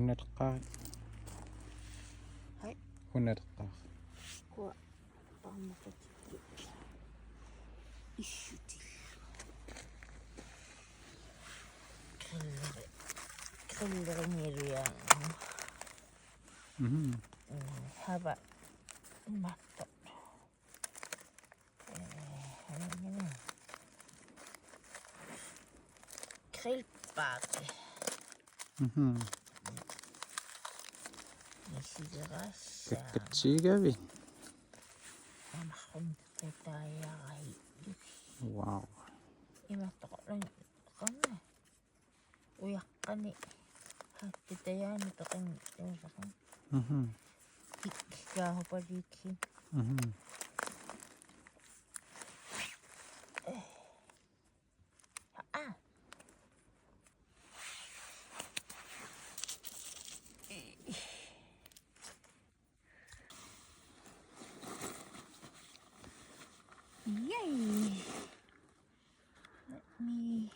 hunneteqqarit Hai. hunneteqqaar Kua parmaqatikki issutil krilleriŋiluyaa hava mattot grillpaati nisigerassa kakkatsiigavi amarrun qutaayarai wow imattoqorlun qanna uyaqqani hattitayaani peqin tuusaqan ikkikaahupaliikki Yay! Let me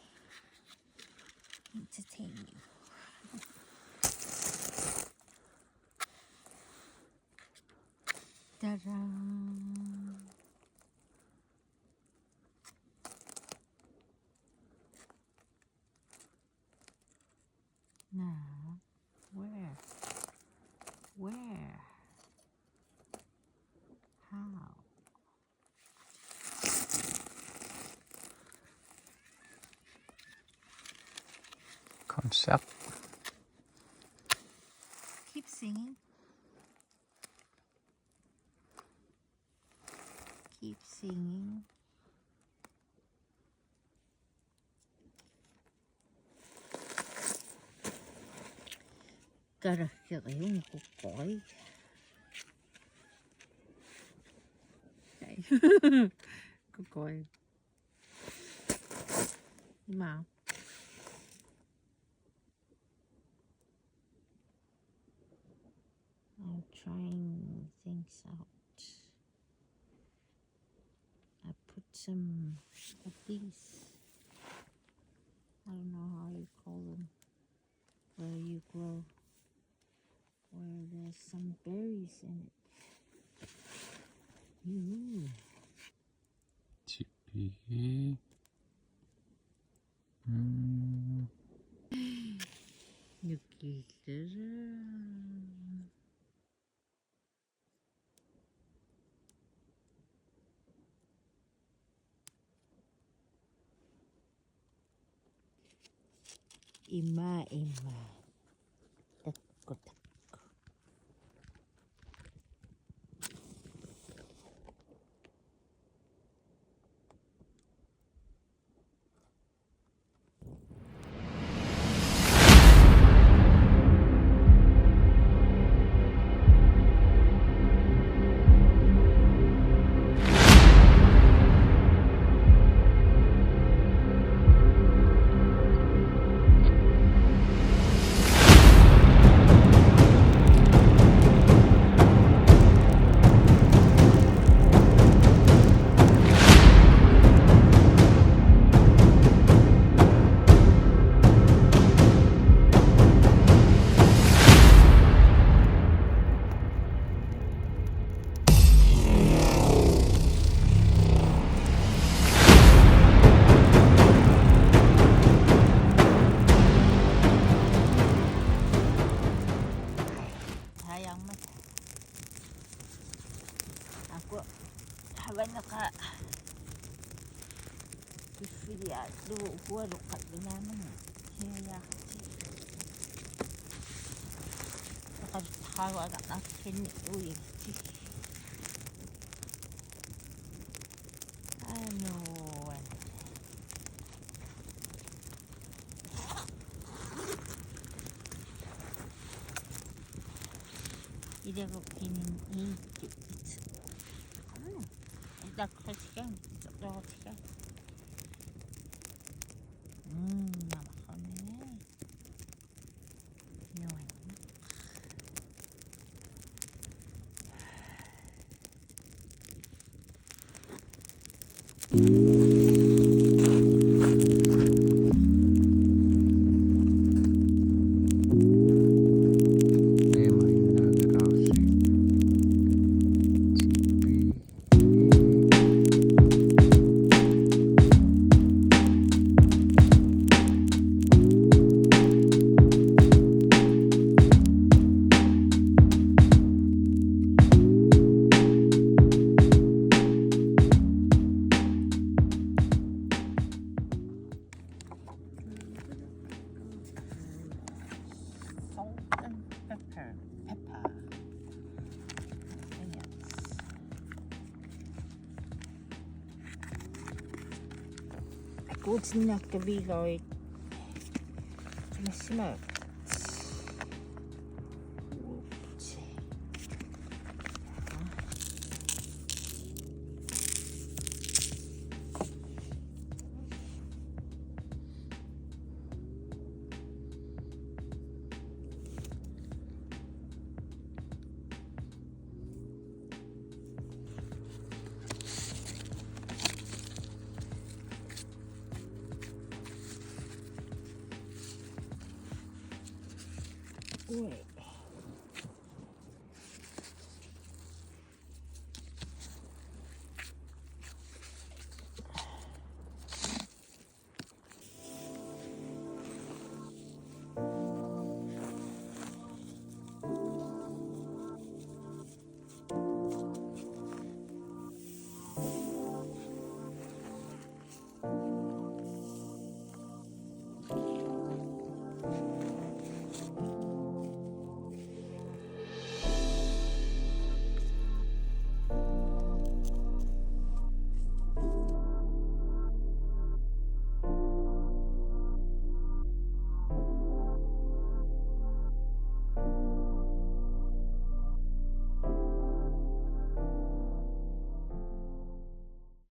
entertain you. Ta-da! Now, where? How? Koncept. Keep singing. Keep singing. Karahkeriung kukkoi. Hey. Kukkoi. Mau. I'm trying things out. I put some of these, I don't know how you call them, where you grow, where there's some berries in it. Tipi. Ima. Takko. Habanaka kifili lu huwa luqadnaman hiya laqad tahawa akin uyiti ano ida ko kinin iti dak khaskan dak godnäcka viloid. Som är smört. Wait.